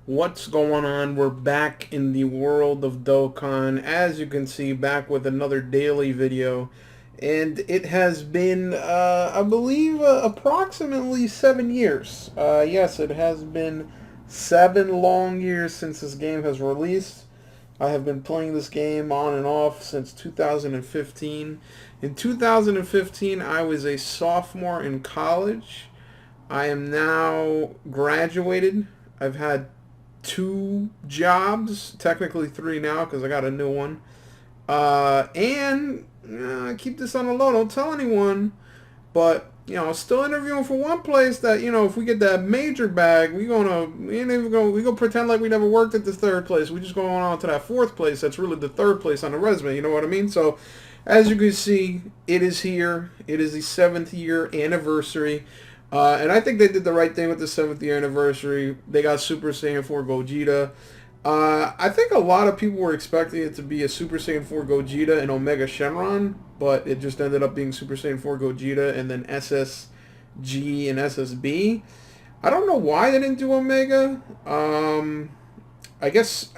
What's going on? We're back in the world of Dokkan. As you can see, back with another daily video. And it has been, I believe, approximately 7 years. Yes, it has been 7 long years since this game has released. I have been playing this game on and off since 2015. In 2015, I was a sophomore in college. I am now graduated. I've had two jobs, technically three now because I got a new one. And keep this on the low. Don't tell anyone. But still interviewing for one place that if we get that major bag, we ain't even we gonna pretend like we never worked at the third place. We just going on to that fourth place. That's really the third place on the resume. You know what I mean? So, as you can see, it is here. It is the 7th year anniversary. And I think they did the right thing with the 7th year anniversary. They got Super Saiyan 4 Gogeta. I think a lot of people were expecting it to be a Super Saiyan 4 Gogeta and Omega Shenron, but it just ended up being Super Saiyan 4 Gogeta and then SSG and SSB. I don't know why they didn't do Omega. I guess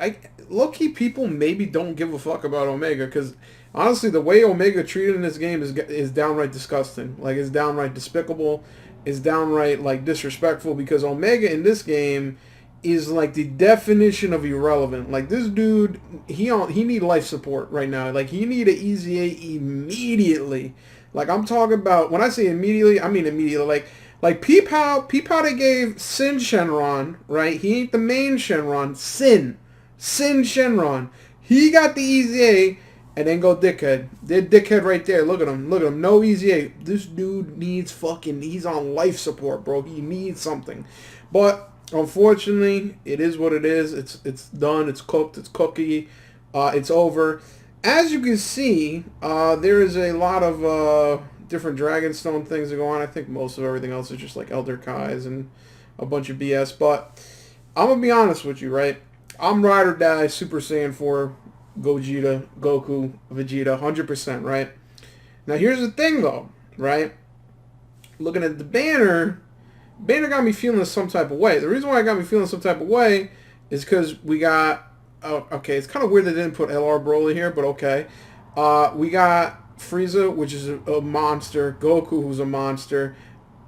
low-key people maybe don't give a fuck about Omega because honestly, the way Omega treated in this game is downright disgusting. Like, it's downright despicable. It's downright like disrespectful because Omega in this game is like the definition of irrelevant. Like, this dude, he need life support right now. Like, he need an Easy A immediately. Like, I'm talking about, when I say immediately, I mean immediately. Like peep how they gave Sin Shenron, right? He ain't the main Shenron. Sin Shenron. He got the Easy A, and then go dickhead. They're dickhead right there. Look at him. Look at him. No Easy A. This dude needs he's on life support, bro. He needs something. But unfortunately, it is what it is. It's done. It's cooked. It's cookie. It's over. As you can see, there is a lot of different Dragonstone things that go on. I think most of everything else is just like Elder Kais and a bunch of BS. But I'm going to be honest with you, right? I'm ride or die Super Saiyan 4 Gogeta, Goku, Vegeta, 100%, right? Now here's the thing though, right? Looking at the banner got me feeling some type of way. The reason why it got me feeling some type of way is because we got, okay, it's kind of weird they didn't put LR Broly here, but okay. We got Frieza, which is a monster, Goku, who's a monster.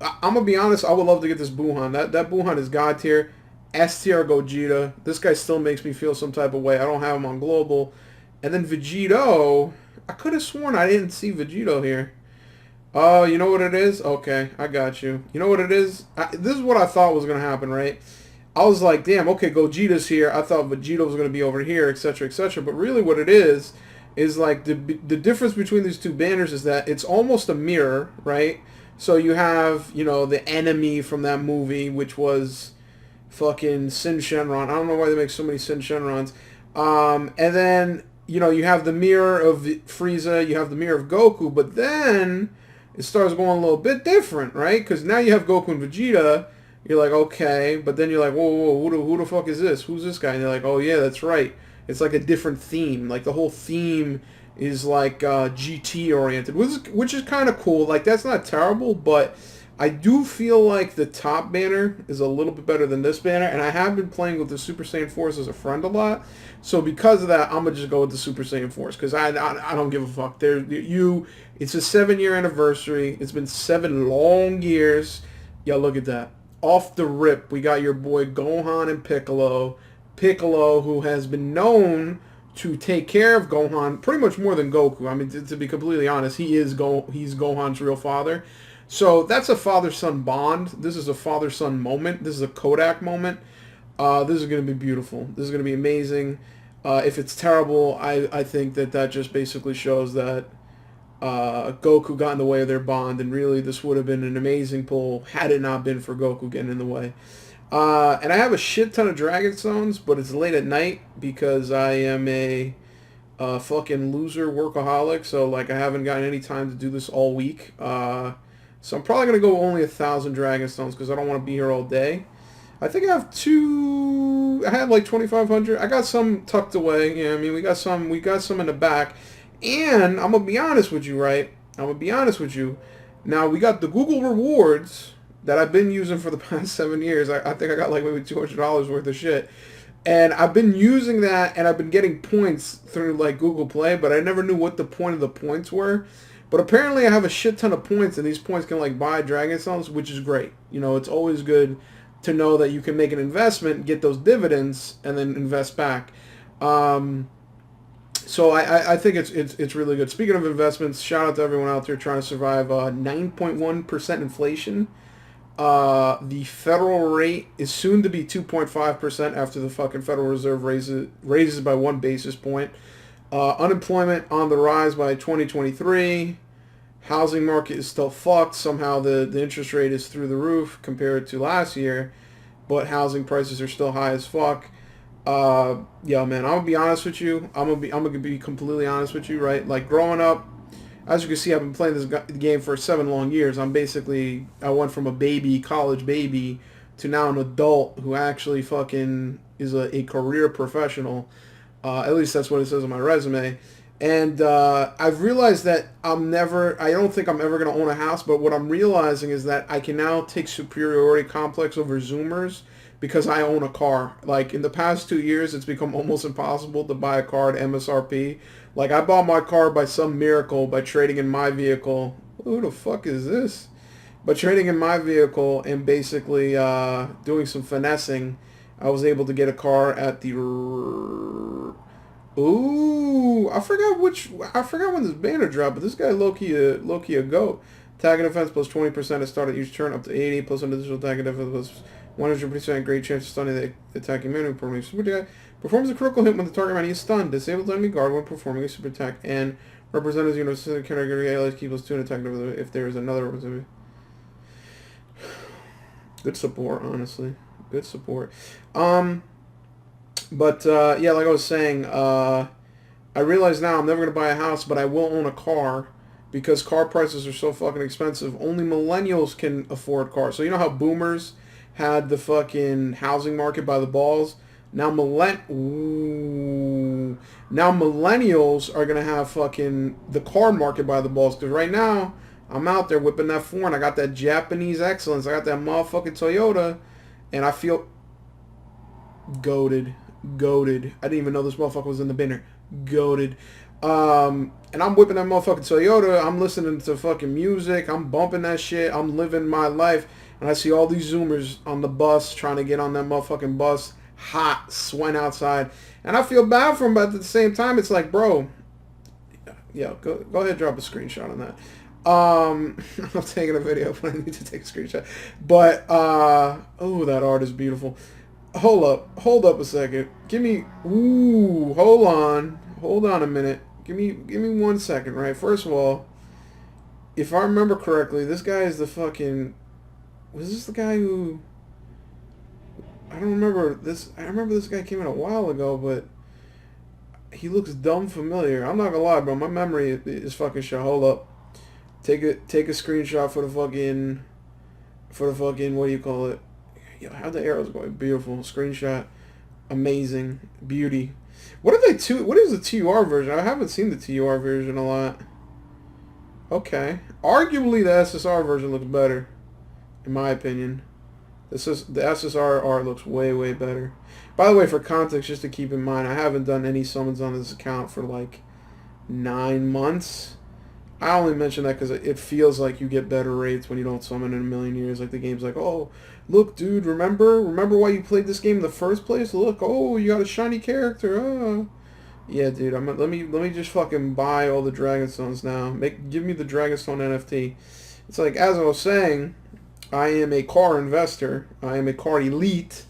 I'm going to be honest, I would love to get this Buhan. That Buhan is God tier. S tier Gogeta. This guy still makes me feel some type of way. I don't have him on global. And then Vegito. I could have sworn I didn't see Vegito here. Oh, you know what it is? Okay, I got you. You know what it is? This is what I thought was going to happen, right? I was like, damn, okay, Gogeta's here. I thought Vegito was going to be over here, etc., etc. But really what it is like the difference between these two banners is that it's almost a mirror, right? So you have, the enemy from that movie, which was fucking Sin Shenron. I don't know why they make so many Sin Shenrons. And then, you have the mirror of Frieza, you have the mirror of Goku, but then it starts going a little bit different, right? Because now you have Goku and Vegeta, you're like, okay, but then you're like, whoa, who the fuck is this? Who's this guy? And you're like, oh yeah, that's right. It's like a different theme. Like, the whole theme is like GT oriented, which is kind of cool. Like, that's not terrible, but I do feel like the top banner is a little bit better than this banner, and I have been playing with the Super Saiyan Force as a friend a lot, so because of that, I'm gonna just go with the Super Saiyan Force because I don't give a fuck. It's a 7-year anniversary. It's been 7 long years. Yeah, look at that. Off the rip, we got your boy Gohan and Piccolo. Piccolo, who has been known to take care of Gohan pretty much more than Goku. I mean, to be completely honest, he's Gohan's real father. So that's a father-son bond. This is a father-son moment. This is a Kodak moment. This is going to be beautiful. This is going to be amazing. If it's terrible, I think that just basically shows that Goku got in the way of their bond, and really this would have been an amazing pull had it not been for Goku getting in the way. And I have a shit ton of Dragon Stones, but it's late at night because I am a fucking loser workaholic, so like I haven't gotten any time to do this all week. So I'm probably going to go only 1,000 Dragon Stones because I don't want to be here all day. I think I have I had like 2,500. I got some tucked away. I mean, we got some in the back. And I'm going to be honest with you, right? I'm going to be honest with you. Now, we got the Google rewards, that I've been using for the past 7 years. I think I got like maybe $200 worth of shit. And I've been using that, and I've been getting points through like Google Play, but I never knew what the point of the points were. But apparently I have a shit ton of points, and these points can like buy Dragon Stones, which is great. You know, it's always good to know that you can make an investment, get those dividends, and then invest back. So I think it's really good. Speaking of investments, shout out to everyone out there trying to survive 9.1% inflation. The federal rate is soon to be 2.5% after the fucking Federal Reserve raises by 1 basis point. Unemployment on the rise by 2023. Housing market is still fucked. Somehow the interest rate is through the roof compared to last year, but housing prices are still high as fuck. Yeah, man, I'm gonna be honest with you. I'm gonna be completely honest with you, right? Like growing up, as you can see, I've been playing this game for 7 long years. I went from a baby, college baby, to now an adult who actually fucking is a career professional. At least that's what it says on my resume. And I've realized that I don't think I'm ever going to own a house, but what I'm realizing is that I can now take superiority complex over Zoomers because I own a car. Like, in the past 2 years, it's become almost impossible to buy a car at MSRP. Like, I bought my car by some miracle by trading in my vehicle. Who the fuck is this? By trading in my vehicle and basically doing some finessing, I was able to get a car at the... Ooh, I forgot when this banner dropped, but this guy low-key a goat. Attack and defense plus 20% to start at each turn up to 80, plus an additional attack and defense plus 100% great chance of stunning the attacking man who performs a super attack. Performs a critical hit when the target man is stunned. Disables enemy guard when performing a super attack. And representatives universal category allies keep plus 2 and attack if there is another representative. Good support, honestly. Good support. But yeah, like I was saying, I realize now I'm never going to buy a house, but I will own a car because car prices are so fucking expensive. Only millennials can afford cars. So you know how boomers had the fucking housing market by the balls? Now millennials are going to have fucking the car market by the balls. Because right now, I'm out there whipping that foreign. I got that Japanese excellence. I got that motherfucking Toyota. And I feel goated. I didn't even know this motherfucker was in the binner. Goated. And I'm whipping that motherfucking Toyota. I'm listening to fucking music. I'm bumping that shit. I'm living my life. And I see all these Zoomers on the bus trying to get on that motherfucking bus. Hot, sweating outside. And I feel bad for them, but at the same time, it's like, bro, yeah, go ahead and drop a screenshot on that. I'm taking a video, but I need to take a screenshot. But, oh, that art is beautiful. Hold up a second. Hold on a minute. Give me 1 second, right? First of all, if I remember correctly, this guy is the fucking, was this the guy who, I don't remember this, I remember this guy came in a while ago, but he looks dumb familiar. I'm not gonna lie, bro, my memory is fucking shit. Hold up. Take a screenshot for the fucking, what do you call it? Yo, how the arrows going? Beautiful. Screenshot. Amazing. Beauty. What is the TUR version? I haven't seen the TUR version a lot. Okay. Arguably the SSR version looks better. In my opinion. The SSR art looks way, way better. By the way, for context, just to keep in mind, I haven't done any summons on this account for like 9 months. I only mention that because it feels like you get better rates when you don't summon in a million years. Like the game's like, oh, look, dude, remember why you played this game in the first place? Look, oh, you got a shiny character. Oh, yeah, dude. Let me just fucking buy all the Dragonstones now. Give me the Dragonstone NFT. It's like, as I was saying, I am a car investor. I am a car elite.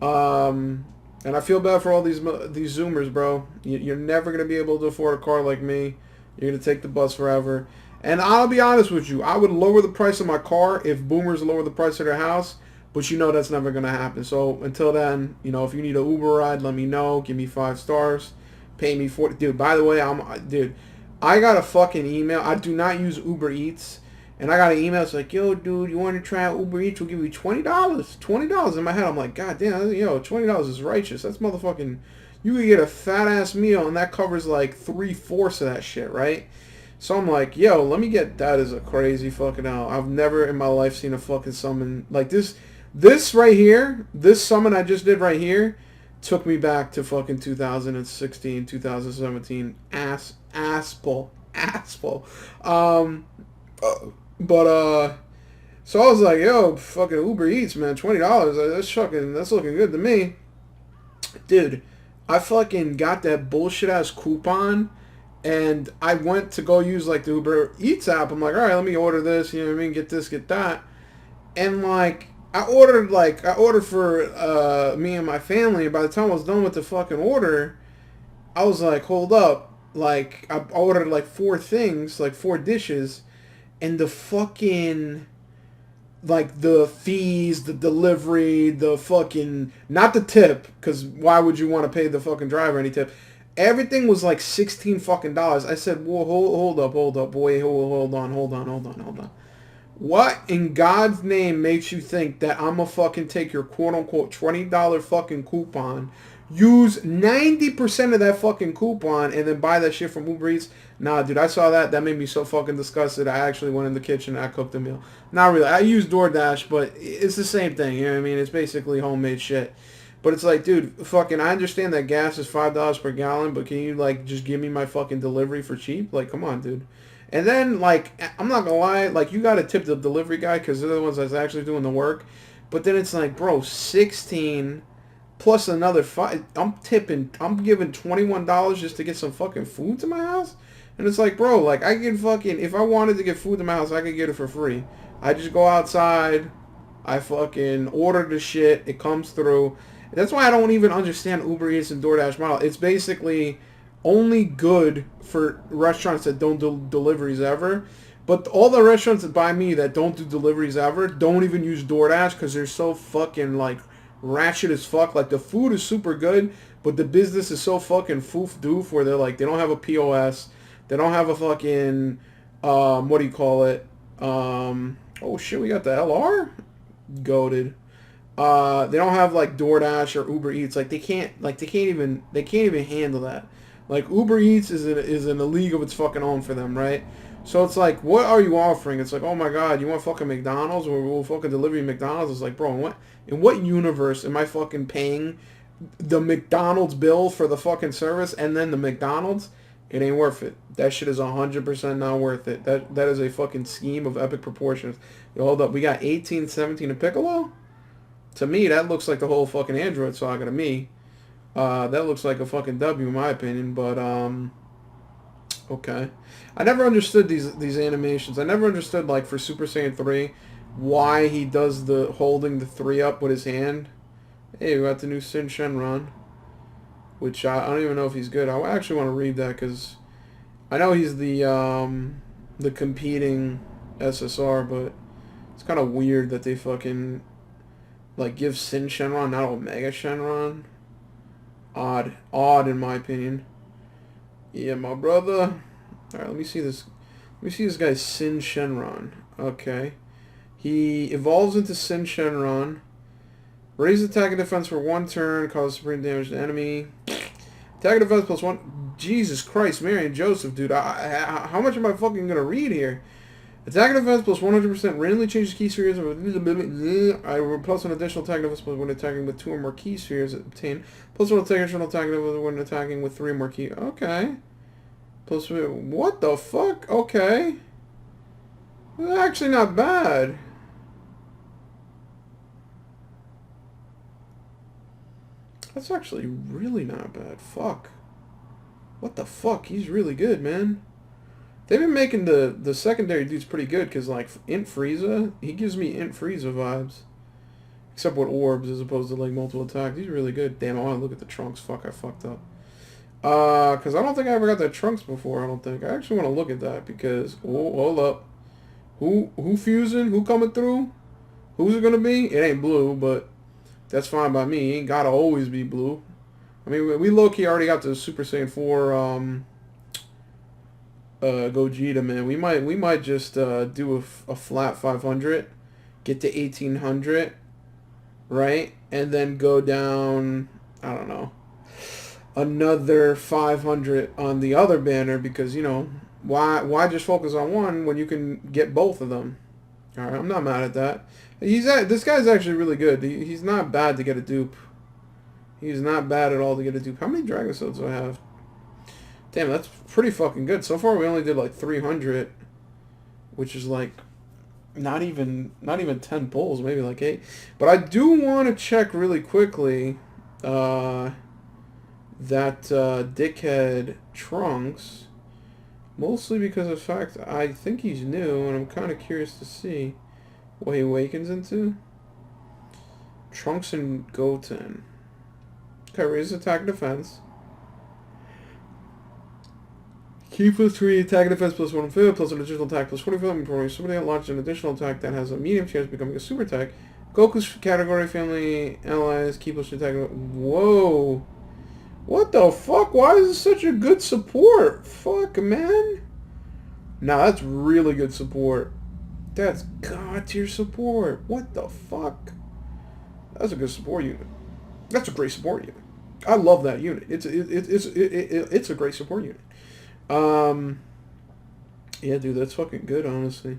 And I feel bad for all these Zoomers, bro. You're never gonna be able to afford a car like me. You're going to take the bus forever. And I'll be honest with you. I would lower the price of my car if boomers lower the price of their house. But you know that's never going to happen. So until then, you know, if you need an Uber ride, let me know. Give me 5 stars. Pay me 40. Dude, by the way, I got a fucking email. I do not use Uber Eats. And I got an email. It's like, yo, dude, you want to try out Uber Eats? We'll give you $20. $20. In my head, I'm like, God damn, yo, $20 is righteous. That's motherfucking... You could get a fat-ass meal, and that covers, like, 3/4 of that shit, right? So I'm like, yo, let me get that as a crazy fucking out. I've never in my life seen a fucking summon like this. This right here, this summon I just did right here, took me back to fucking 2016, 2017. Asshole. Um, but so I was like, yo, fucking Uber Eats, man, $20. That's looking good to me, dude. I fucking got that bullshit ass coupon, and I went to go use like the Uber Eats app. I'm like, all right, let me order this. You know what I mean? Get this, get that, and like I ordered for me and my family. And by the time I was done with the fucking order, I was like, hold up. Like I ordered like four things, like four dishes, and the fucking like the fees, the delivery, the fucking not the tip, because why would you want to pay the fucking driver any tip? Everything was like 16 fucking dollars. I said, whoa, hold up, boy, hold on. What in God's name makes you think that I'm gonna fucking take your quote unquote $20 fucking coupon, use 90% of that fucking coupon, and then buy that shit from Uber Eats? Nah, dude, I saw that. That made me so fucking disgusted. I actually went in the kitchen and I cooked a meal. Not really. I use DoorDash, but it's the same thing. You know what I mean? It's basically homemade shit. But it's like, dude, fucking, I understand that gas is $5 per gallon, but can you, like, just give me my fucking delivery for cheap? Like, come on, dude. And then, like, I'm not gonna lie, like, you gotta tip the delivery guy because they're the ones that's actually doing the work. But then it's like, bro, 16 plus another 5. I'm giving $21 just to get some fucking food to my house? And it's like, bro, like, I can fucking, if I wanted to get food to my house, I could get it for free. I just go outside, I fucking order the shit, it comes through. That's why I don't even understand Uber Eats and DoorDash model. It's basically only good for restaurants that don't do deliveries ever. But all the restaurants that buy me that don't do deliveries ever don't even use DoorDash because they're so fucking like ratchet as fuck. Like the food is super good, but the business is so fucking foof-doof where they're like, they don't have a POS. They don't have a fucking, what do you call it? Oh shit, we got the LR? Goated. They don't have like DoorDash or Uber Eats. Like they can't even handle that. Like Uber Eats is in a league of its fucking own for them, right? So it's like, what are you offering? It's like, oh my god, you want fucking McDonald's or we'll fucking deliver you McDonald's? It's like, bro, in what universe am I fucking paying the McDonald's bill for the fucking service and then the McDonald's? It ain't worth it. That shit is 100% not worth it. That is a fucking scheme of epic proportions. Yo, hold up, we got 18, 17 and Piccolo? To me, that looks like the whole fucking Android saga to me. That looks like a fucking W in my opinion, but, okay. I never understood these animations. I never understood, like, for Super Saiyan 3, why he does the holding the 3 up with his hand. Hey, we got the new Sin Shenron, which I don't even know if he's good. I actually want to read that, because I know he's the competing SSR, but it's kind of weird that they fucking like give Sin Shenron, not Omega Shenron. Odd in my opinion. Yeah, my brother. All right, let me see this. Let me see this guy's Sin Shenron. Okay, he evolves into Sin Shenron. Raise attack and defense for 1 turn. Cause supreme damage to enemy. Attack and defense plus 1. Jesus Christ, Mary and Joseph, dude. How much am I fucking gonna read here? Attack and defense plus 100% randomly changes key spheres. I will plus an additional attack and defense when attacking with 2 or more key spheres obtained. Plus 1 additional attack and defense when attacking with 3 or more key. Okay. Plus, what the fuck? Okay. That's actually not bad. That's actually really not bad. Fuck. What the fuck? He's really good, man. They've been making the secondary dudes pretty good, because, like, Int Frieza, he gives me Int Frieza vibes. Except with orbs as opposed to, like, multiple attacks. He's really good. Damn, I want to look at the Trunks. Fuck, I fucked up. Because I don't think I ever got that Trunks before, I don't think. I actually want to look at that, because, oh, hold up. Who fusing? Who coming through? Who's it going to be? It ain't blue, but that's fine by me. It ain't got to always be blue. I mean, we low-key already got the Super Saiyan 4, Gogeta, man. We might just do a flat 500, get to 1800, right, and then go down, I don't know, another 500 on the other banner, because, you know, Why just focus on one when you can get both of them? All right, I'm not mad at that. This guy's actually really good. He's not bad to get a dupe. He's not bad at all to get a dupe. How many Dragon Stones do I have? Damn, that's pretty fucking good. So far, we only did like 300, which is like not even 10 pulls, maybe like 8. But I do want to check really quickly that dickhead Trunks, mostly because of the fact I think he's new, and I'm kind of curious to see what he awakens into. Trunks and Goten. Okay, raise attack and defense. Key +3 attack and defense +1 5 plus an additional attack +45. Before somebody unlocks an additional attack that has a medium chance of becoming a super attack. Goku's category family allies key +3 attack. Whoa. What the fuck? Why is this such a good support? Fuck, man. Nah, that's really good support. That's god tier support. What the fuck? That's a good support unit. That's a great support unit. I love that unit. It's a great support unit. Yeah, dude, that's fucking good, honestly.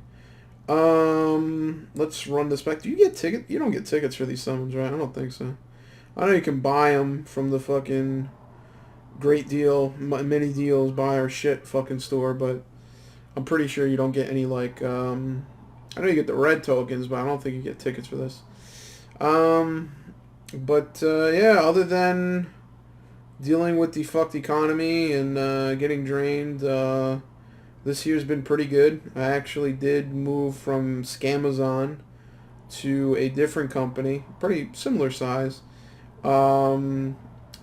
Let's run this back. Do you get tickets? You don't get tickets for these summons, right? I don't think so. I know you can buy them from the fucking great deal, mini deals, buy our shit fucking store, but I'm pretty sure you don't get any, like, I know you get the red tokens, but I don't think you get tickets for this. Yeah, other than dealing with the fucked economy and getting drained, this year's been pretty good. I actually did move from Scamazon to a different company, pretty similar size.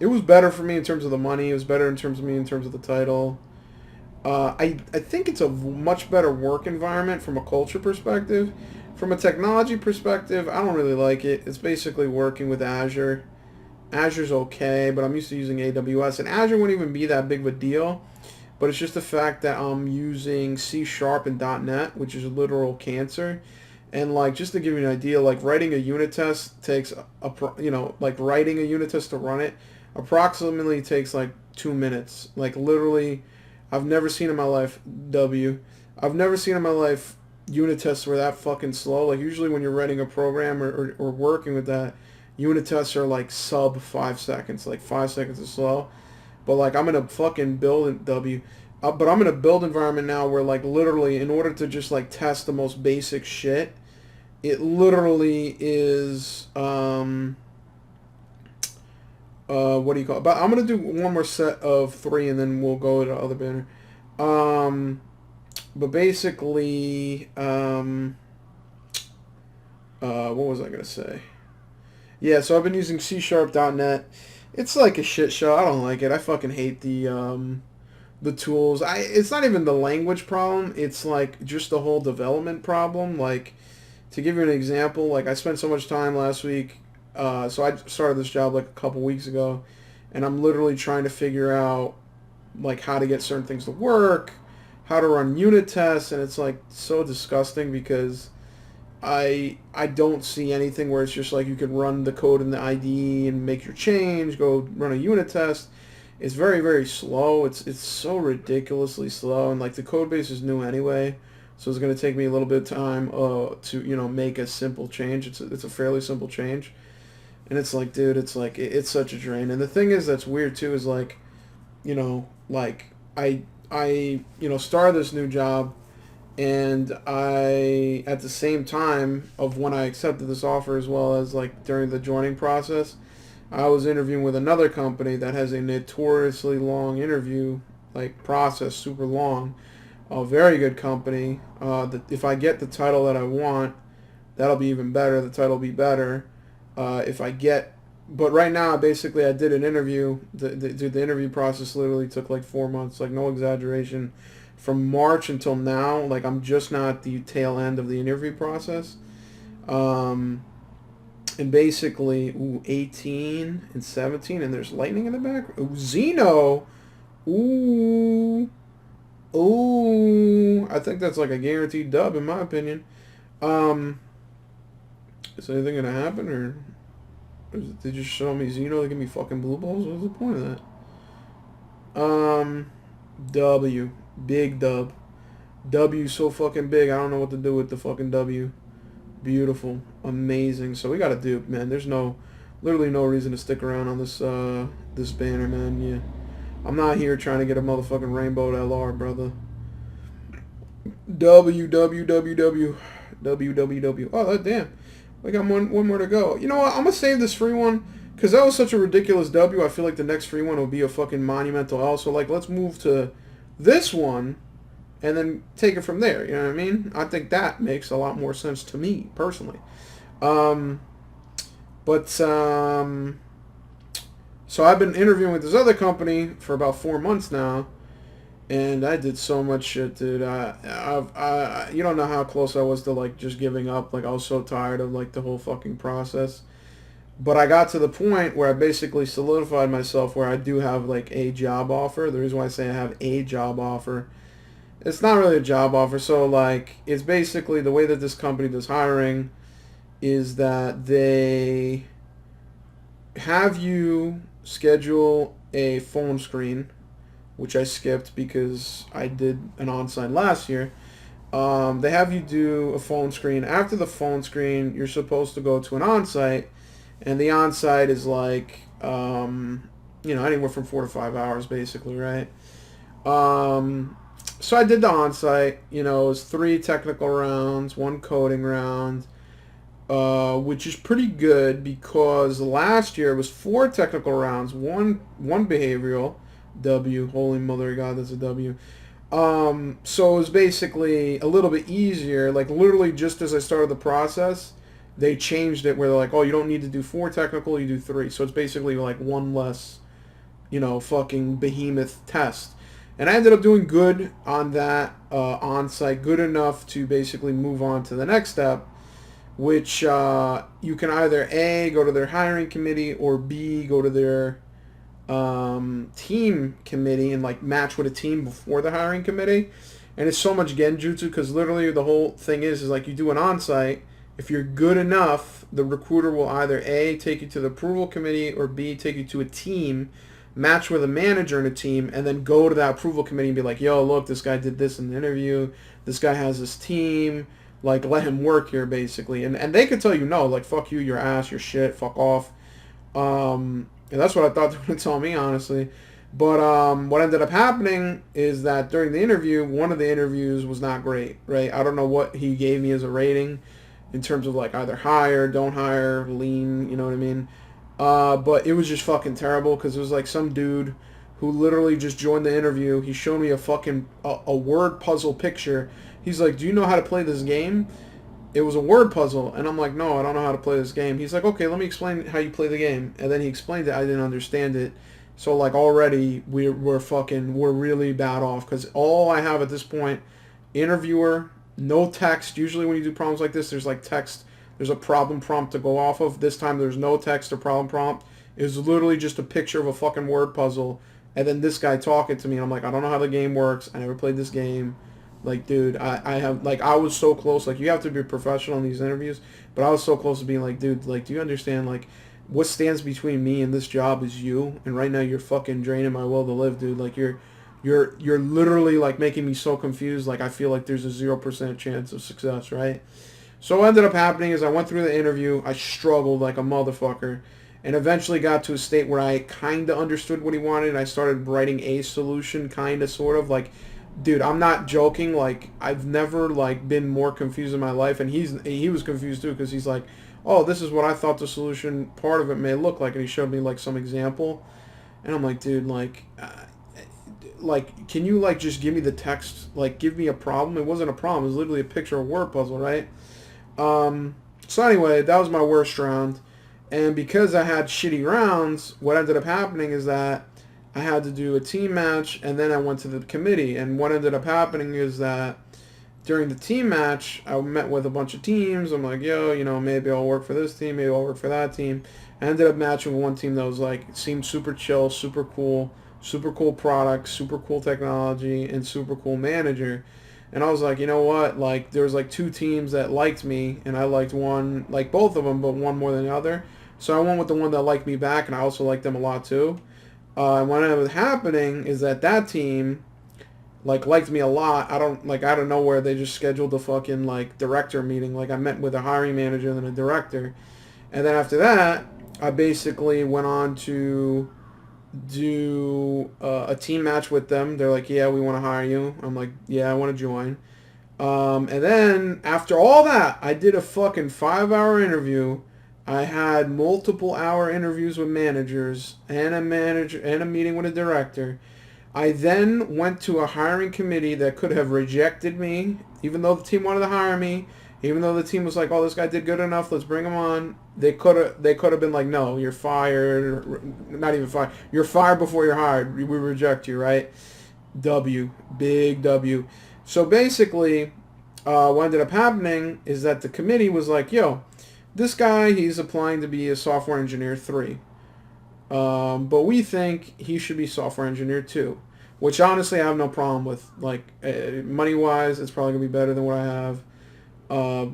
It was better for me in terms of the money. It was better in terms of me in terms of the title. I think it's a much better work environment from a culture perspective. From a technology perspective, I don't really like it. It's basically working with Azure. Azure's okay, but I'm used to using AWS, and Azure wouldn't even be that big of a deal. But it's just the fact that I'm using C# and .NET, which is literal cancer. And like, just to give you an idea, like writing a unit test takes writing a unit test to run it approximately takes like 2 minutes. Like literally, I've never seen in my life I've never seen in my life unit tests were that fucking slow. Like usually when you're writing a program or working with that, unit tests are like sub 5 seconds. Like 5 seconds is slow. But like I'm in a fucking build but I'm in a build environment now where like literally in order to just like test the most basic shit, it literally is what do you call it? But I'm gonna do one more set of 3 and then we'll go to other banner. But basically what was I gonna say? Yeah, so I've been using C# .NET. It's like a shit show. I don't like it. I fucking hate the tools. It's not even the language problem. It's like just the whole development problem. Like, to give you an example, like I spent so much time last week. So I started this job like a couple weeks ago, and I'm literally trying to figure out like how to get certain things to work, how to run unit tests, and it's like so disgusting because I don't see anything where it's just like you can run the code in the IDE and make your change, go run a unit test. It's very, very slow. It's so ridiculously slow, and like the code base is new anyway, so it's going to take me a little bit of time to make a simple change. It's a fairly simple change, and it's like, dude, it's such a drain. And the thing is that's weird too is like, like I started this new job. And I, at the same time of when I accepted this offer, as well as like during the joining process, I was interviewing with another company that has a notoriously long interview like process, super long. A very good company. That if I get the title that I want, that'll be even better. The title will be better. But right now, basically, I did an interview. The interview process literally took like 4 months, like no exaggeration. From March until now, like I'm just now at the tail end of the interview process. And basically, 18 and 17, and there's lightning in the back. Ooh, Xeno. Ooh. I think that's like a guaranteed dub, in my opinion. Is anything going to happen, or did they just show me Xeno to give me fucking blue balls? What's the point of that? W. Big dub. W so fucking big. I don't know what to do with the fucking W. Beautiful, amazing. So we got a dupe, man. There's literally no reason to stick around on this banner, man. Yeah, I'm not here trying to get a motherfucking rainbow LR, brother. W W W W W W W. Oh, damn. We got one more to go. You know what? I'm gonna save this free one because that was such a ridiculous W. I feel like the next free one will be a fucking monumental L. So like, let's move to this one and then take it from there. You know what I mean? I think that makes a lot more sense to me personally. Um, but so I've been interviewing with this other company for about 4 months now. And I did so much shit, dude. You don't know how close I was to like just giving up. Like I was so tired of like the whole fucking process. But I got to the point where I basically solidified myself where I do have like a job offer. The reason why I say I have a job offer, it's not really a job offer. So like it's basically the way that this company does hiring is that they have you schedule a phone screen, which I skipped because I did an on-site last year. They have you do a phone screen. After the phone screen, you're supposed to go to an on-site, and the on-site is like, anywhere from 4 to 5 hours, basically, right? So I did the on-site. It was 3 technical rounds, 1 coding round, which is pretty good because last year it was 4 technical rounds, one behavioral. W, holy mother of God, that's a W. So it was basically a little bit easier. Like literally just as I started the process, they changed it where they're like, oh, you don't need to do 4 technical, you do 3. So it's basically like 1 less, fucking behemoth test. And I ended up doing good on that on-site, good enough to basically move on to the next step, which you can either A, go to their hiring committee, or B, go to their team committee and like match with a team before the hiring committee. And it's so much genjutsu because literally the whole thing is like you do an on-site. If you're good enough, the recruiter will either A, take you to the approval committee, or B, take you to a team, match with a manager in a team, and then go to that approval committee and be like, yo, look, this guy did this in the interview, this guy has this team, like let him work here basically. And they could tell you no, like fuck you, your ass, your shit, fuck off. And that's what I thought they were going to tell me, honestly. But what ended up happening is that during the interview, one of the interviews was not great, right? I don't know what he gave me as a rating in terms of like either hire, don't hire, lean, you know what I mean? But it was just fucking terrible because it was like some dude who literally just joined the interview. He showed me a fucking a word puzzle picture. He's like, do you know how to play this game? It was a word puzzle, and I'm like, no, I don't know how to play this game. He's like, okay, let me explain how you play the game. And then he explained it. I didn't understand it. So, like, already we're really bad off because all I have at this point, interviewer, no text. Usually when you do problems like this, there's, like, text. There's a problem prompt to go off of. This time there's no text or problem prompt. It was literally just a picture of a fucking word puzzle, and then this guy talking to me, and I'm like, I don't know how the game works. I never played this game. Like, dude, I was so close. Like, you have to be professional in these interviews, but I was so close to being like, dude, like, do you understand, like, what stands between me and this job is you, and right now you're fucking draining my will to live, dude. Like, you're literally, like, making me so confused. Like, I feel like there's a 0% chance of success, right? So what ended up happening is I went through the interview. I struggled like a motherfucker, and eventually got to a state where I kind of understood what he wanted, and I started writing a solution, kind of, sort of, like, dude, I'm not joking. Like, I've never, like, been more confused in my life. And he was confused, too, because he's like, oh, this is what I thought the solution part of it may look like. And he showed me, like, some example. And I'm like, dude, like, can you, like, just give me the text? Like, give me a problem? It wasn't a problem. It was literally a picture of a word puzzle, right? So anyway, that was my worst round. And because I had shitty rounds, what ended up happening is that I had to do a team match, and then I went to the committee. And what ended up happening is that during the team match, I met with a bunch of teams. I'm like, yo, maybe I'll work for this team, maybe I'll work for that team. I ended up matching with one team that was like, seemed super chill, super cool product, super cool technology, and super cool manager. And I was like, you know what? Like, there was like 2 teams that liked me, and I liked one, like both of them, but one more than the other. So I went with the one that liked me back, and I also liked them a lot too. And what ended up happening is that team, like liked me a lot. I don't like out of nowhere they just scheduled a fucking like director meeting. Like I met with a hiring manager and then a director, and then after that I basically went on to do a team match with them. They're like, yeah, we want to hire you. I'm like, yeah, I want to join. And then after all that, I did a fucking 5-hour interview. I had multiple hour interviews with managers and a meeting with a director. I then went to a hiring committee that could have rejected me, even though the team wanted to hire me, even though the team was like, "Oh, this guy did good enough. Let's bring him on." They could have been like, "No, you're fired." Not even fired. You're fired before you're hired. We reject you, right? W, big W. So basically, what ended up happening is that the committee was like, "Yo, this guy, he's applying to be a software engineer 3. But we think he should be software engineer 2, which honestly I have no problem with. Like, money-wise, it's probably going to be better than what I have. I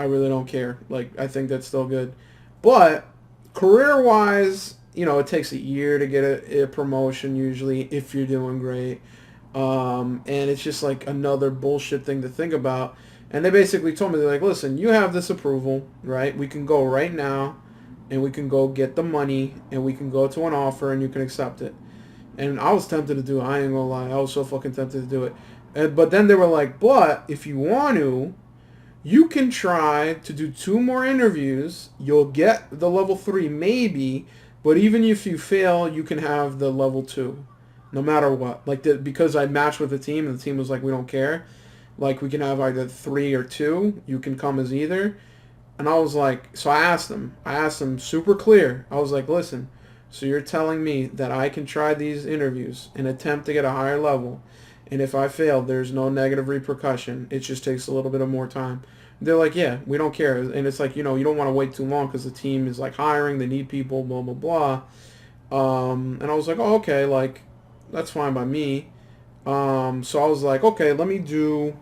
really don't care. Like, I think that's still good. But career-wise, it takes a year to get a promotion usually if you're doing great. And it's just like another bullshit thing to think about. And they basically told me, they're like, listen, you have this approval, right? We can go right now and we can go get the money and we can go to an offer and you can accept it. And I was tempted to do it. I ain't gonna lie. I was so fucking tempted to do it. But then they were like, but if you want to, you can try to do 2 more interviews. You'll get the level 3 maybe, but even if you fail, you can have the level 2 no matter what. Like, because I matched with the team and the team was like, we don't care. Like, we can have either 3 or 2. You can come as either. And I was like, so I asked them super clear. I was like, listen, so you're telling me that I can try these interviews and attempt to get a higher level, and if I fail, there's no negative repercussion. It just takes a little bit of more time. They're like, yeah, we don't care. And it's like, you don't want to wait too long because the team is like hiring, they need people, blah, blah, blah. And I was like, oh, okay, like, that's fine by me. So I was like, okay, let me do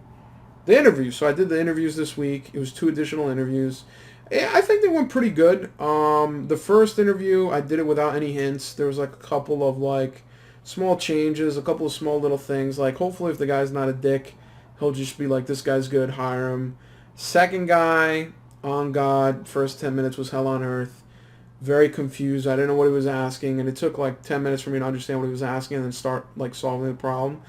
the interviews. So I did the interviews this week. It was 2 additional interviews. I think they went pretty good. The first interview, I did it without any hints. There was like a couple of like small changes, a couple of small little things. Like, hopefully if the guy's not a dick, he'll just be like, this guy's good, hire him. Second guy, on God, first 10 minutes was hell on earth. Very confused. I didn't know what he was asking, and it took like 10 minutes for me to understand what he was asking and then start like solving the problem.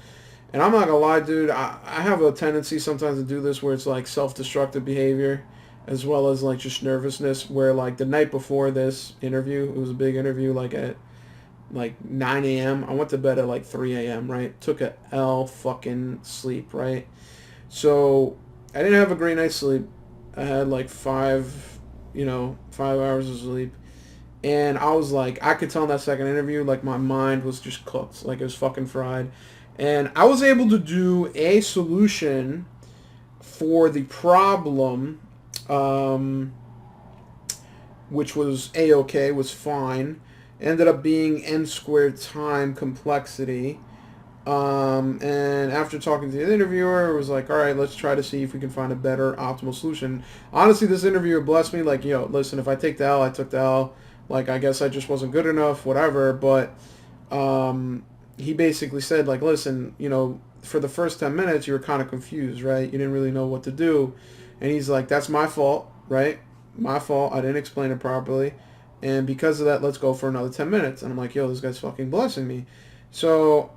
And I'm not gonna lie, dude, I have a tendency sometimes to do this where it's like self-destructive behavior as well as like just nervousness, where like the night before this interview, it was a big interview, like at like 9 a.m. I went to bed at like 3 a.m., right? Took a L fucking sleep, right? So I didn't have a great night's sleep. I had like 5 hours of sleep. And I was like, I could tell in that second interview, like my mind was just cooked. Like it was fucking fried. And I was able to do a solution for the problem, which was A-OK, was fine. Ended up being n squared time complexity. And after talking to the interviewer, it was like, all right, let's try to see if we can find a better optimal solution. Honestly, this interviewer blessed me. Like, listen, if I take the L, I took the L. Like, I guess I just wasn't good enough, whatever. But he basically said, like, listen, for the first 10 minutes, you were kind of confused, right? You didn't really know what to do. And he's like, that's my fault, right? My fault. I didn't explain it properly. And because of that, let's go for another 10 minutes. And I'm like, yo, this guy's fucking blessing me. So,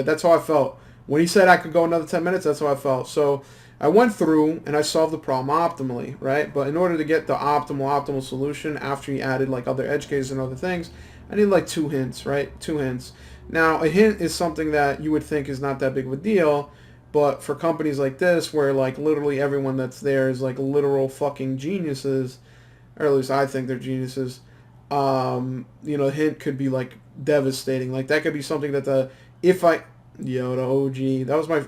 that's how I felt. When he said I could go another 10 minutes, that's how I felt. So, I went through and I solved the problem optimally, right? But in order to get the optimal solution, after he added like other edge cases and other things, I need like 2 hints, right? 2 hints. Now, a hint is something that you would think is not that big of a deal, but for companies like this, where like literally everyone that's there is like literal fucking geniuses, or at least I think they're geniuses, hint could be like devastating. Like that could be something that the OG,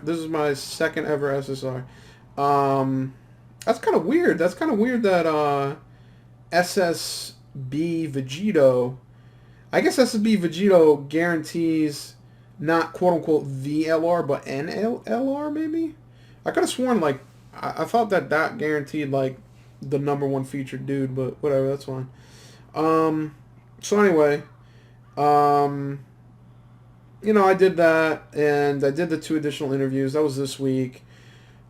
this is my second ever SSR. That's kind of weird. That's kind of weird that SSB Vegito, I guess SSB Vegito guarantees not quote unquote VLR but NLR maybe. I could have sworn like I thought that guaranteed like the number 1 featured dude, but whatever, that's fine. So anyway, I did that, and I did the 2 additional interviews. That was this week.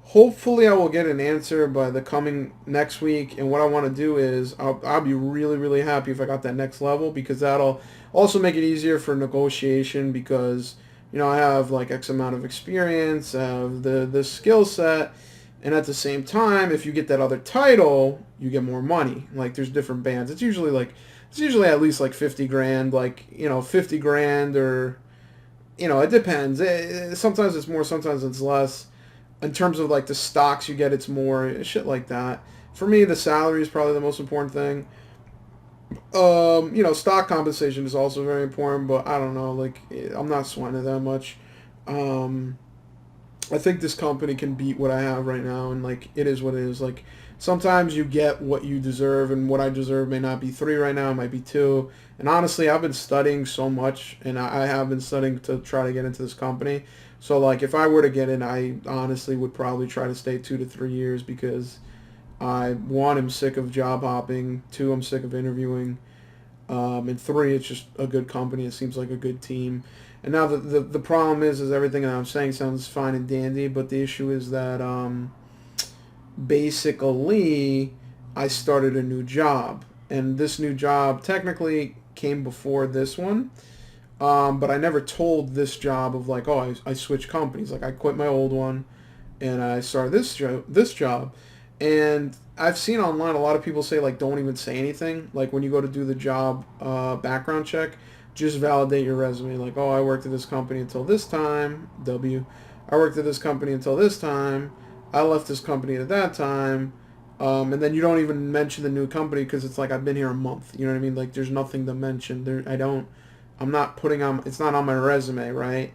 Hopefully, I will get an answer by the coming next week. And what I want to do is, I'll be really, really happy if I got that next level, because that'll also make it easier for negotiation, because, I have like X amount of experience, the skill set, and at the same time, if you get that other title, you get more money. Like, there's different bands. It's usually at least like 50 grand, like, 50 grand, or, it depends. Sometimes it's more, sometimes it's less. In terms of like the stocks you get, it's more shit like that. For me, the salary is probably the most important thing. Stock compensation is also very important, but I don't know, like, I'm not sweating it that much. Um, I think this company can beat what I have right now, and like, it is what it is. Like, sometimes you get what you deserve, and what I deserve may not be 3 right now, it might be 2. And honestly, I've been studying so much, and I have been studying to try to get into this company. So like, if I were to get in, I honestly would probably try to stay 2 to 3 years, because I, one, am sick of job hopping. 2, I'm sick of interviewing. And 3, it's just a good company. It seems like a good team. And now the problem is everything that I'm saying sounds fine and dandy, but the issue is that basically I started a new job, and this new job technically came before this one. But I never told this job of like, oh, I switched companies. Like, I quit my old one, and I started this job. And I've seen online a lot of people say, like, don't even say anything. Like, when you go to do the job background check, just validate your resume. Like, oh, I worked at this company until this time, W. I worked at this company until this time. I left this company at that time. And then you don't even mention the new company, because it's like, I've been here a month. You know what I mean? Like, there's nothing to mention. I'm not putting on, it's not on my resume, right?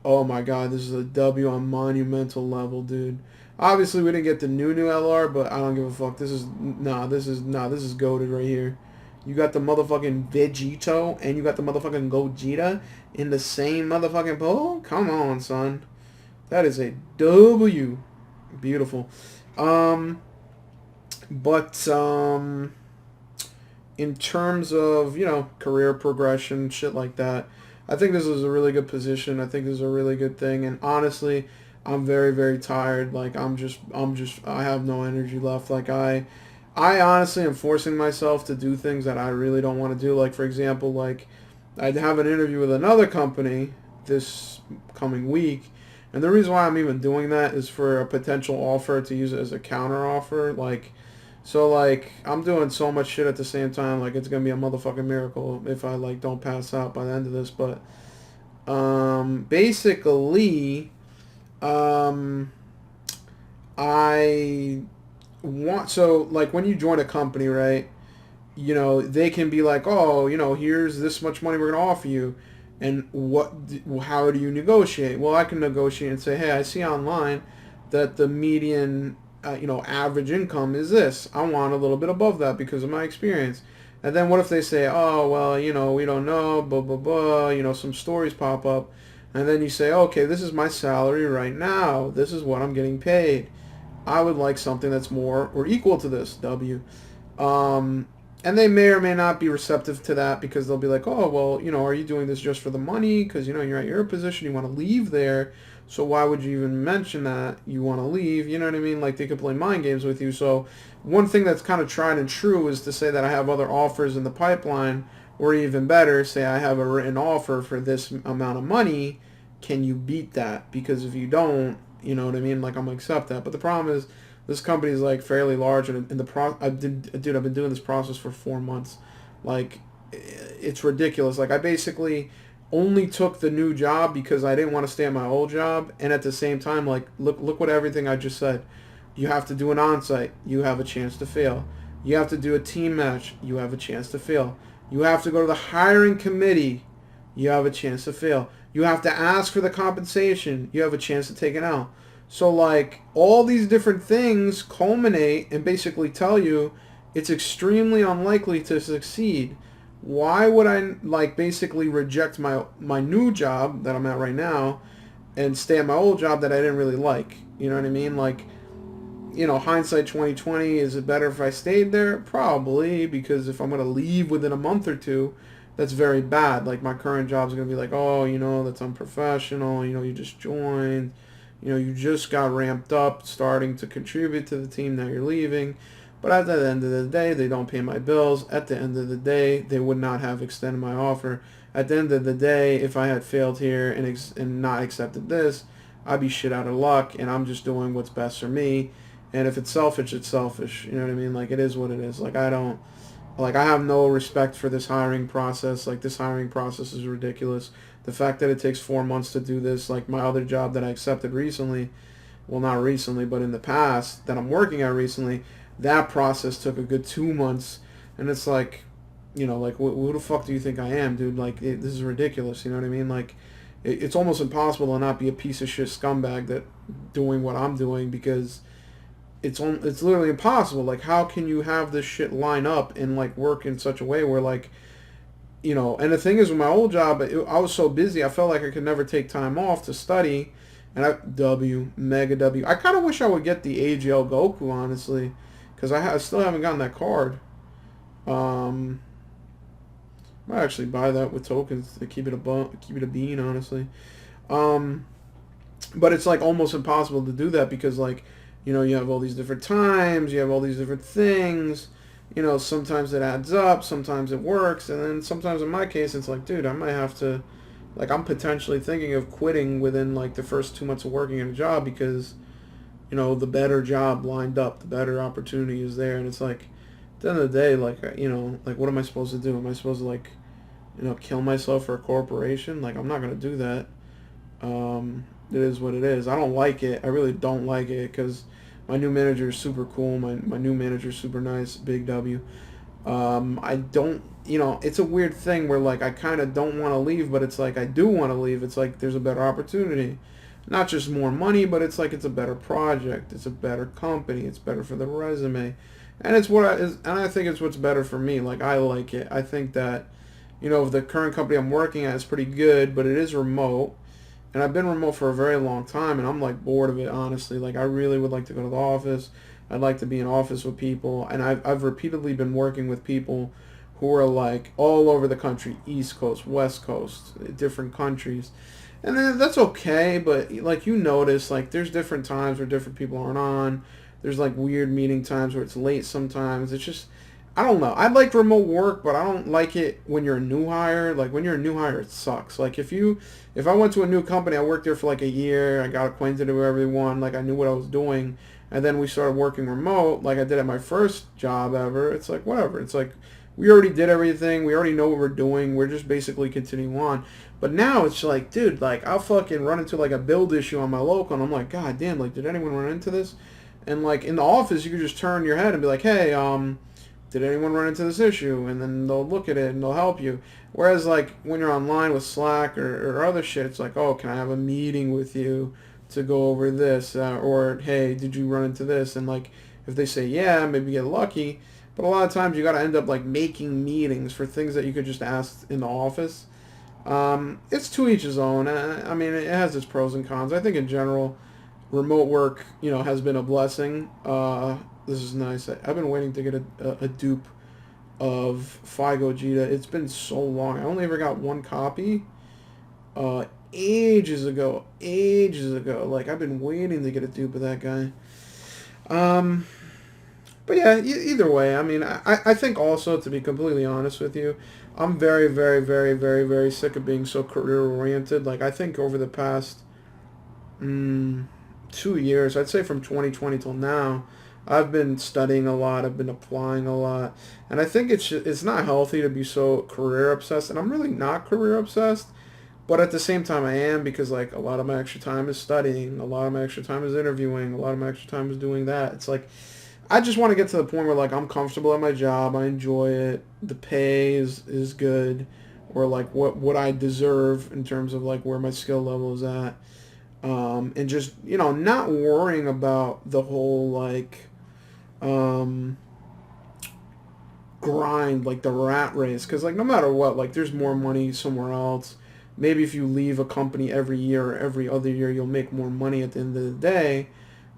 Oh my god, this is a W on monumental level, dude. Obviously, we didn't get the new LR, but I don't give a fuck. This is goated right here. You got the motherfucking Vegito, and you got the motherfucking Gogeta in the same motherfucking pole? Come on, son. That is a W. Beautiful. Um, but in terms of, career progression, shit like that, I think this is a really good position. I think this is a really good thing. And honestly, I'm very, very tired. Like, I have no energy left. Like, I honestly am forcing myself to do things that I really don't want to do. Like, for example, like, I'd have an interview with another company this coming week. And the reason why I'm even doing that is for a potential offer to use it as a counter offer. Like, so, like, I'm doing so much shit at the same time. Like, it's going to be a motherfucking miracle if I, like, don't pass out by the end of this. But, basically, um, I want, so, like, when you join a company, right, they can be like, oh, here's this much money we're going to offer you. And how do you negotiate? Well, I can negotiate and say, hey, I see online that the median average income is this. I want a little bit above that because of my experience. And then what if they say, oh, well, we don't know, blah, blah, blah, some stories pop up. And then you say, okay, this is my salary right now. This is what I'm getting paid. I would like something that's more or equal to this, W. And they may or may not be receptive to that, because they'll be like, oh, well, are you doing this just for the money? Because, you're at your position, you want to leave there. So why would you even mention that you want to leave? You know what I mean? Like, they could play mind games with you. So one thing that's kind of tried and true is to say that I have other offers in the pipeline, or even better, say I have a written offer for this amount of money. Can you beat that? Because if you don't, you know what I mean? Like, I'm going to accept that. But the problem is, this company is like fairly large, and I've been doing this process for 4 months. Like, it's ridiculous. Like, I basically only took the new job because I didn't want to stay at my old job, and at the same time, like, look what everything I just said. You have to do an on-site, you have a chance to fail. You have to do a team match, you have a chance to fail. You have to go to the hiring committee, you have a chance to fail. You have to ask for the compensation, you have a chance to take it out. So, like, all these different things culminate and basically tell you it's extremely unlikely to succeed. Why would I, like, basically reject my new job that I'm at right now and stay at my old job that I didn't really like? You know what I mean? Like, hindsight 2020, is it better if I stayed there? Probably, because if I'm going to leave within a month or two, that's very bad. Like my current job's gonna be like, oh, that's unprofessional. You just joined. You just got ramped up, starting to contribute to the team. Now you're leaving. But at the end of the day, they don't pay my bills. At the end of the day, they would not have extended my offer. At the end of the day, if I had failed here and not accepted this, I'd be shit out of luck, and I'm just doing what's best for me. And if it's selfish, it's selfish. You know what I mean? Like, it is what it is. Like, I have no respect for this hiring process. Like, this hiring process is ridiculous. The fact that it takes 4 months to do this, like my other job that I accepted recently, well, not recently, but in the past, that I'm working at recently, that process took a good 2 months. And it's like, like, who the fuck do you think I am, dude? Like, this is ridiculous. You know what I mean? Like, it's almost impossible to not be a piece of shit scumbag that doing what I'm doing, because it's literally impossible. Like, how can you have this shit line up and like work in such a way where like, and the thing is, with my old job, I was so busy, I felt like I could never take time off to study. And mega W. I kind of wish I would get the AGL Goku, honestly, because I still haven't gotten that card. Might actually buy that with tokens to keep it a bean, honestly. But it's like almost impossible to do that because like, you have all these different times, you have all these different things. Sometimes it adds up, sometimes it works, and then sometimes in my case it's like, dude, I might have to, like, I'm potentially thinking of quitting within like the first 2 months of working in a job because, the better job lined up, the better opportunity is there, and it's like, at the end of the day, like, like, what am I supposed to do? Am I supposed to like, kill myself for a corporation? Like, I'm not gonna do that. It is what it is. I don't like it. I really don't like it because my new manager is super cool. My new manager is super nice. Big W. I don't, it's a weird thing where like I kind of don't want to leave, but it's like I do want to leave. It's like there's a better opportunity. Not just more money, but it's like it's a better project. It's a better company. It's better for the resume. And I think it's what's better for me. Like, I like it. I think that, the current company I'm working at is pretty good, but it is remote. And I've been remote for a very long time, and I'm like bored of it, honestly. Like, I really would like to go to the office. I'd like to be in office with people. And I've repeatedly been working with people who are like all over the country, East Coast, West Coast, different countries. And then that's okay, but like, notice, like, there's different times where different people aren't on. There's like weird meeting times where it's late sometimes. It's just, I don't know. I like remote work, but I don't like it when you're a new hire. Like, when you're a new hire, it sucks. Like, if I went to a new company, I worked there for like a year, I got acquainted with everyone, like I knew what I was doing, and then we started working remote, like I did at my first job ever. It's like, whatever. It's like, we already did everything. We already know what we're doing. We're just basically continuing on. But now it's like, dude, like, I'll fucking run into like a build issue on my local, and I'm like, God damn, like, did anyone run into this? And like in the office, you could just turn your head and be like, hey, did anyone run into this issue? And then they'll look at it and they'll help you. Whereas like when you're online with Slack or other shit, it's like, oh, can I have a meeting with you to go over this? Or, hey, did you run into this? And like, if they say yeah, maybe get lucky. But a lot of times you got to end up like making meetings for things that you could just ask in the office. It's to each his own. I mean, it has its pros and cons. I think in general, remote work, has been a blessing. This is nice. I've been waiting to get a dupe of Figo Gita. It's been so long. I only ever got one copy ages ago. Like, I've been waiting to get a dupe of that guy. But yeah, either way, I mean, I think also, to be completely honest with you, I'm very, very, very, very, very sick of being so career-oriented. Like, I think over the past 2 years, I'd say from 2020 till now, I've been studying a lot, I've been applying a lot, and I think it's not healthy to be so career-obsessed, and I'm really not career-obsessed, but at the same time I am, because like a lot of my extra time is studying, a lot of my extra time is interviewing, a lot of my extra time is doing that. It's like, I just want to get to the point where like I'm comfortable at my job, I enjoy it, the pay is good, or like what I deserve in terms of like where my skill level is at, and just, not worrying about the whole like grind, like the rat race, because like no matter what, like there's more money somewhere else. Maybe if you leave a company every year or every other year, you'll make more money at the end of the day,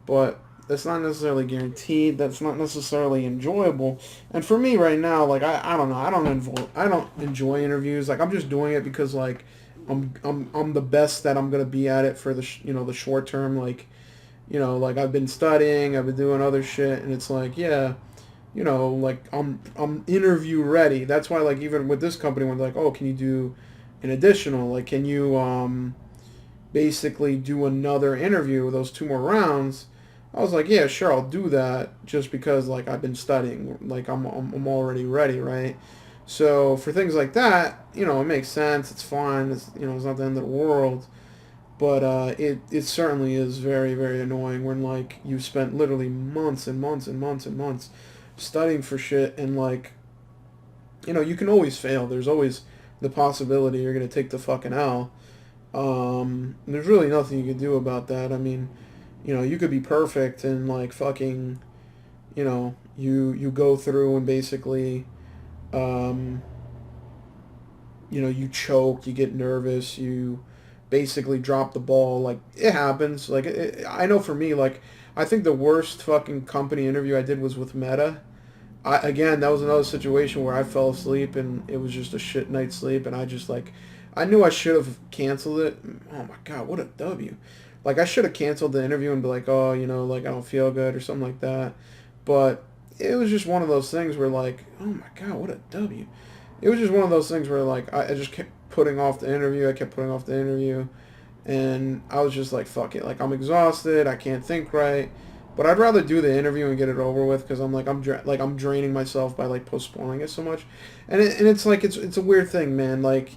but that's not necessarily guaranteed. That's not necessarily enjoyable. And for me right now, like I don't know. I don't enjoy interviews. Like I'm just doing it because like I'm the best that I'm gonna be at it for the the short term. Like like I've been studying, I've been doing other shit, and it's like yeah, like I'm interview ready. That's why like even with this company, when they're like, oh, can you do an additional? Like, can you basically do another interview with those two more rounds? I was like, yeah, sure, I'll do that just because like I've been studying, like I'm already ready, right? So for things like that, it makes sense. It's fine. It's not the end of the world. But it certainly is very, very annoying when like you spent literally months and months and months and months studying for shit, and like you can always fail. There's always the possibility you're gonna take the fucking L. There's really nothing you can do about that. I mean, you could be perfect and like fucking, you go through and basically, um, you choke, you get nervous, you basically drop the ball. Like it happens. Like I know for me, like I think the worst fucking company interview I did was with Meta. Again, that was another situation where I fell asleep and it was just a shit night's sleep, and I just like I knew I should have canceled it. Oh my god, what a W. Like I should have canceled the interview and be like, oh, like I don't feel good or something like that. But it was just one of those things where like, oh my god, what a W. It was just one of those things where like I just kept putting off the interview. I kept putting off the interview, and I was just like, fuck it. Like I'm exhausted. I can't think right. But I'd rather do the interview and get it over with because I'm like I'm draining myself by like postponing it so much, and it's like it's a weird thing, man. Like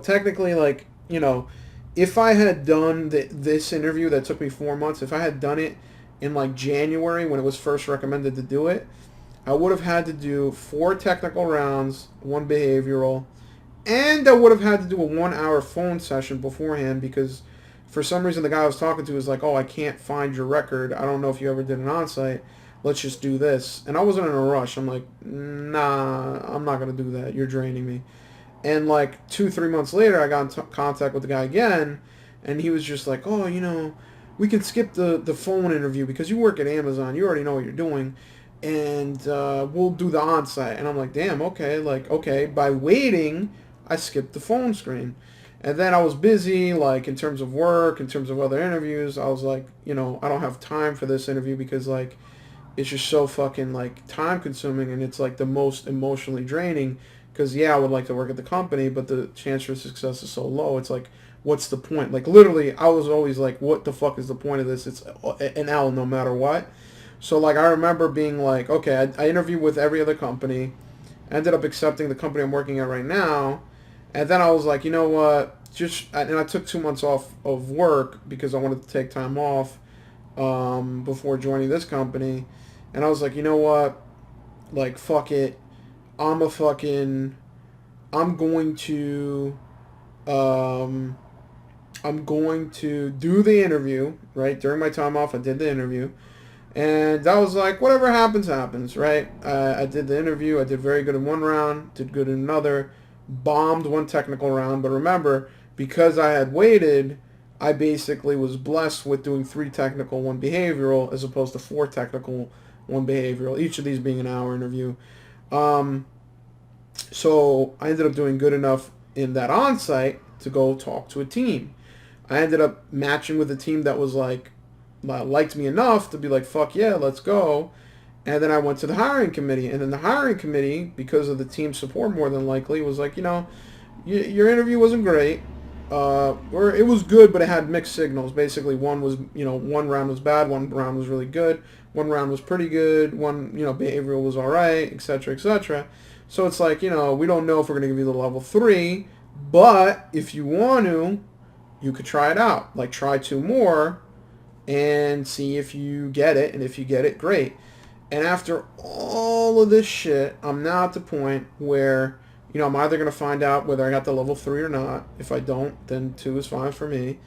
technically like if I had done this interview that took me 4 months, if I had done it in like January when it was first recommended to do it, I would have had to do 4 technical rounds, 1 behavioral, and I would have had to do a 1-hour phone session beforehand because for some reason the guy I was talking to was like, oh, I can't find your record. I don't know if you ever did an onsite. Let's just do this. And I wasn't in a rush. I'm like, nah, I'm not going to do that. You're draining me. And like 2-3 months later, I got in contact with the guy again, and he was just like, oh, we can skip the phone interview because you work at Amazon. You already know what you're doing. And we'll do the on-site. And I'm like, damn, okay. Like, okay, by waiting, I skipped the phone screen. And then I was busy, like, in terms of work, in terms of other interviews. I was like, I don't have time for this interview because, like, it's just so fucking, like, time-consuming, and it's, like, the most emotionally draining because, yeah, I would like to work at the company, but the chance for success is so low. It's like, what's the point? Like, literally, I was always like, what the fuck is the point of this? It's an L no matter what. So, like, I remember being like, okay, I interviewed with every other company. I ended up accepting the company I'm working at right now. And then I was like, you know what? And I took 2 months off of work because I wanted to take time off before joining this company. And I was like, you know what? Like, fuck it. I'm I'm going to, um, I'm going to do the interview, right? During my time off, I did the interview. And I was like, whatever happens, happens, right? I did the interview. I did very good in one round, did good in another, bombed one technical round. But remember, because I had waited, I basically was blessed with doing 3 technical, 1 behavioral, as opposed to 4 technical, 1 behavioral, each of these being an hour interview. So I ended up doing good enough in that on-site to go talk to a team. I ended up matching with a team that was like, liked me enough to be like, fuck yeah, let's go. And then I went to the hiring committee. And then the hiring committee, because of the team support more than likely, was like, your interview wasn't great. Or it was good, but it had mixed signals. Basically, one was, one round was bad, one round was really good, one round was pretty good, one, behavioral was all right, etc., etc. So it's like, we don't know if we're going to give you the level 3, but if you want to, you could try it out. Like, try 2 more and see if you get it, and if you get it, great. And after all of this shit, I'm now at the point where, I'm either going to find out whether I got the level 3 or not. If I don't, then 2 is fine for me.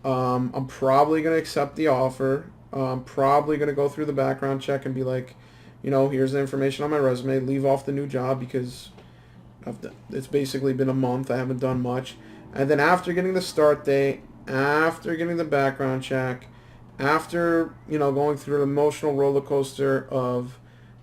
I'm probably going to accept the offer. I'm probably going to go through the background check and be like, here's the information on my resume, leave off the new job because it's basically been a month. I haven't done much. And then after getting the start date, after getting the background check, after, going through the emotional roller coaster of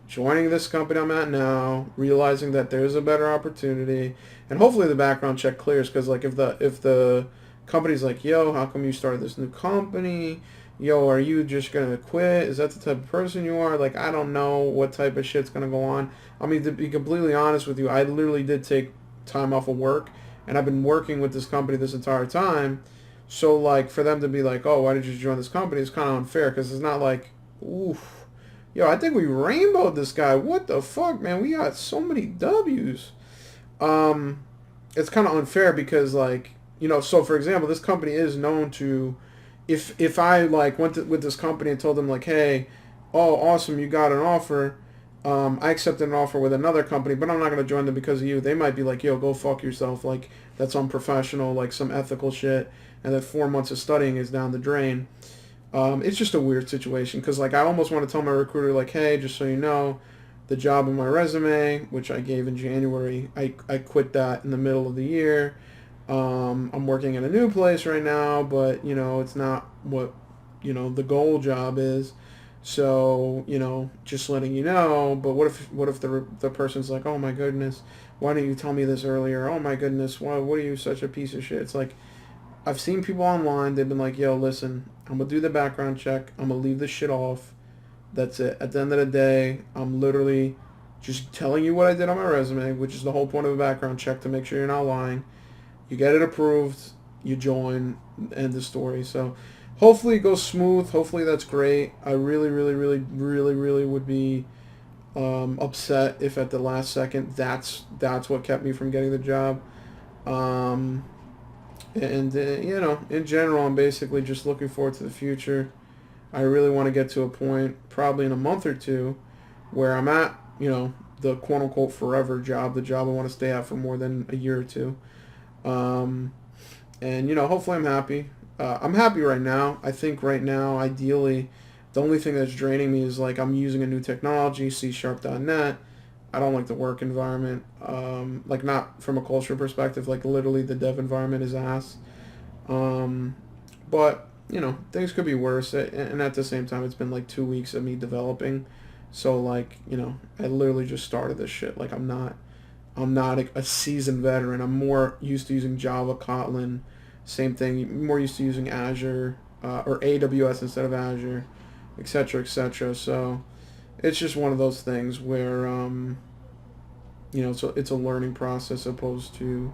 joining this company I'm at now, realizing that there's a better opportunity, and hopefully the background check clears. Because like if the company's like, yo, how come you started this new company? Yo, are you just gonna quit? Is that the type of person you are? Like, I don't know what type of shit's gonna go on. I mean, to be completely honest with you, I literally did take time off of work, and I've been working with this company this entire time. So like for them to be like, oh, why did you join this company? It's kind of unfair because it's not like, oof, yo, I think we rainbowed this guy. What the fuck, man? We got so many W's. Um, it's kind of unfair because like, so for example, this company is known to, if I like with this company and told them like, hey, oh, awesome, you got an offer. I accepted an offer with another company, but I'm not gonna join them because of you. They might be like, yo, go fuck yourself. Like that's unprofessional, like some ethical shit, and that 4 months of studying is down the drain. It's just a weird situation because like I almost want to tell my recruiter like, hey, just so you know, the job on my resume, which I gave in January, I quit that in the middle of the year. I'm working in a new place right now, but it's not what the goal job is. So just letting you know. But what if the person's like, oh my goodness, why didn't you tell me this earlier? Oh my goodness, why what are you such a piece of shit? It's like I've seen people online. They've been like, yo, listen, I'm gonna do the background check. I'm gonna leave this shit off. That's it. At the end of the day, I'm literally just telling you what I did on my resume, which is the whole point of a background check to make sure you're not lying. You get it approved, you join, end the story. So hopefully it goes smooth. Hopefully that's great. I really, really, really, really, really would be upset if at the last second that's what kept me from getting the job. Um, and in general, I'm basically just looking forward to the future. I really want to get to a point, probably in a month or two, where I'm at, the quote unquote forever job, the job I want to stay at for more than a year or two. Um, and hopefully I'm happy. I'm happy right now. I think right now, ideally, the only thing that's draining me is like I'm using a new technology, C#.net. I don't like the work environment. Like not from a culture perspective, like literally the dev environment is ass. Um, but things could be worse. And at the same time, it's been like 2 weeks of me developing. So like, I literally just started this shit. Like I'm not a seasoned veteran. I'm more used to using Java, Kotlin, same thing. More used to using Azure or AWS instead of Azure, etc., etc. So it's just one of those things where it's a learning process opposed to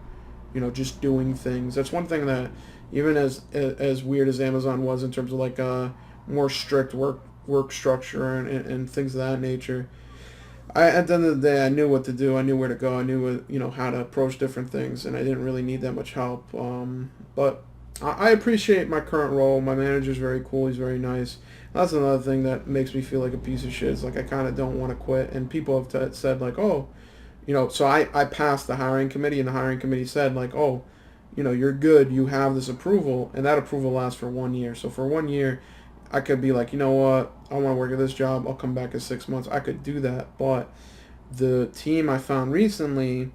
just doing things. That's one thing that even as weird as Amazon was in terms of like a more strict work structure and things of that nature. At the end of the day, I knew what to do. I knew where to go. I knew how to approach different things, and I didn't really need that much help. But I appreciate my current role. My manager's very cool. He's very nice. That's another thing that makes me feel like a piece of shit. It's like I kind of don't want to quit, and people have said like, oh, so I passed the hiring committee, and the hiring committee said like, oh, you're good. You have this approval, and that approval lasts for 1 year. So for 1 year, I could be like, you know what, I want to work at this job. I'll come back in 6 months. I could do that. But the team I found recently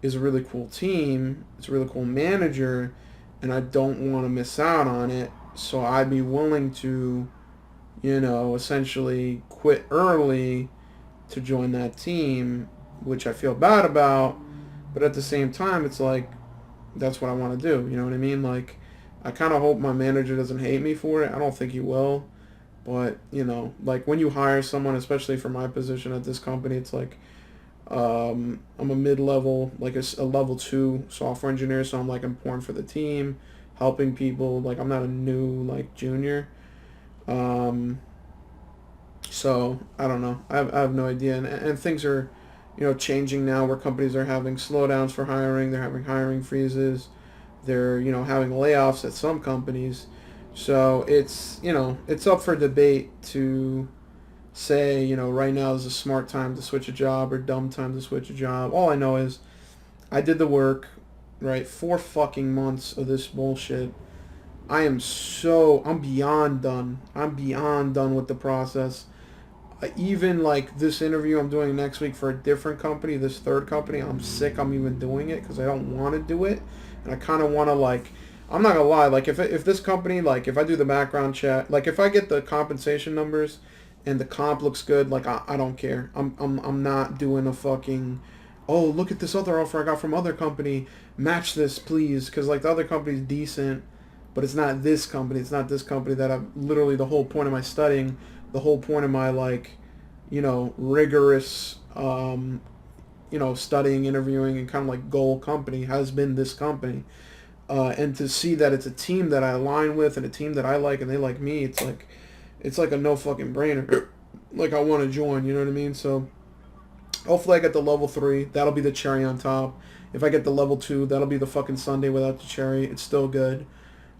is a really cool team. It's a really cool manager, and I don't want to miss out on it. So I'd be willing to, essentially quit early to join that team, which I feel bad about. But at the same time, it's like, that's what I want to do. You know what I mean? Like, I kind of hope my manager doesn't hate me for it. I don't think he will. But, like when you hire someone, especially for my position at this company, it's like I'm a mid-level, like a level 2 software engineer. So I'm like important for the team, helping people. Like I'm not a new like junior. Um, so I don't know. I have no idea. And things are, changing now where companies are having slowdowns for hiring. They're having hiring freezes. They're, having layoffs at some companies. So it's up for debate to say, right now is a smart time to switch a job or dumb time to switch a job. All I know is I did the work, right? 4 fucking months of this bullshit. I'm beyond done. I'm beyond done with the process. Even like this interview I'm doing next week for a different company, this third company, I'm sick I'm even doing it because I don't want to do it. And I kind of want to like, I'm not gonna lie. Like if this company, like if I do the background check, like if I get the compensation numbers and the comp looks good, like I don't care. I'm not doing a fucking, oh, look at this other offer I got from other company. Match this, please, because like the other company's decent, but it's not this company. It's not this company that I'm literally the whole point of my studying, the whole point of my like, rigorous, studying, interviewing, and kind of like goal company has been this company. And to see that it's a team that I align with and a team that I like and they like me, it's like a no fucking brainer. Like I want to join, you know what I mean? So hopefully I get the level 3. That'll be the cherry on top. If I get the level 2, that'll be the fucking Sunday without the cherry. It's still good.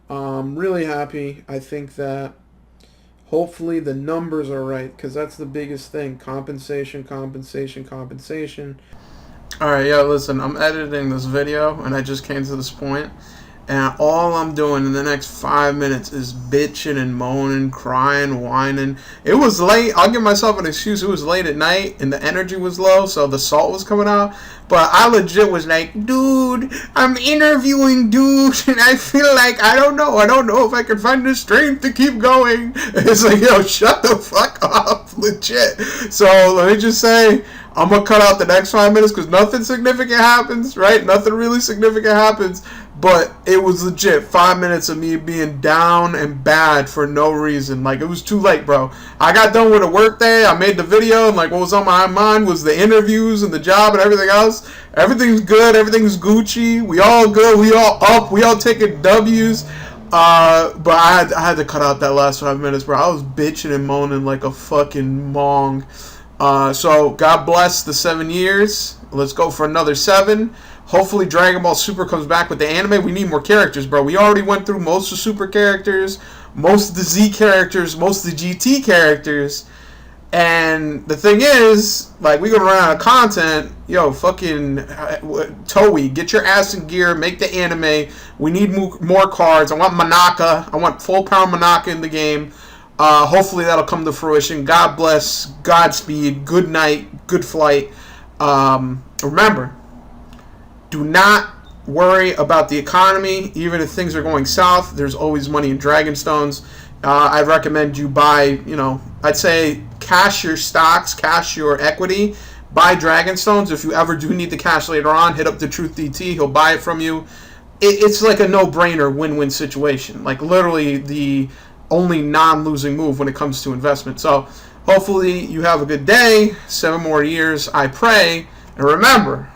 Really happy. I think that hopefully the numbers are right, because that's the biggest thing. Compensation. Alright, yeah, listen, I'm editing this video, and I just came to this point, and all I'm doing in the next 5 minutes is bitching and moaning, crying, whining. It was late. I'll give myself an excuse. It was late at night, and the energy was low, so the salt was coming out. But I legit was like, dude, I'm interviewing, dude, and I feel like, I don't know if I can find the strength to keep going. It's like, yo, shut the fuck up, legit. So let me just say, I'm going to cut out the next 5 minutes because nothing significant happens, right? Nothing really significant happens. But it was legit 5 minutes of me being down and bad for no reason. Like, it was too late, bro. I got done with a work day. I made the video, and, like, what was on my mind was the interviews and the job and everything else. Everything's good. Everything's Gucci. We all good. We all up. We all taking W's. But I had to cut out that last 5 minutes, bro. I was bitching and moaning like a fucking mong. So God bless the 7 years. Let's go for another 7. Hopefully Dragon Ball Super comes back with the anime. We need more characters, bro. We already went through most of the Super characters, most of the Z characters, most of the GT characters. And the thing is, like, we're gonna run out of content. Yo, fucking Toei, get your ass in gear, make the anime. We need more cards. I want Manaka. I want full power Manaka in the game. Hopefully that'll come to fruition. God bless. Godspeed. Good night. Good flight. Remember, do not worry about the economy. Even if things are going south, there's always money in Dragon Stones. I recommend you buy, I'd say cash your stocks, cash your equity, buy Dragon Stones. If you ever do need the cash later on, hit up the Truth DT. He'll buy it from you. It's like a no-brainer win-win situation. Like literally the only non-losing move when it comes to investment. So hopefully you have a good day. 7 more years, I pray. And remember,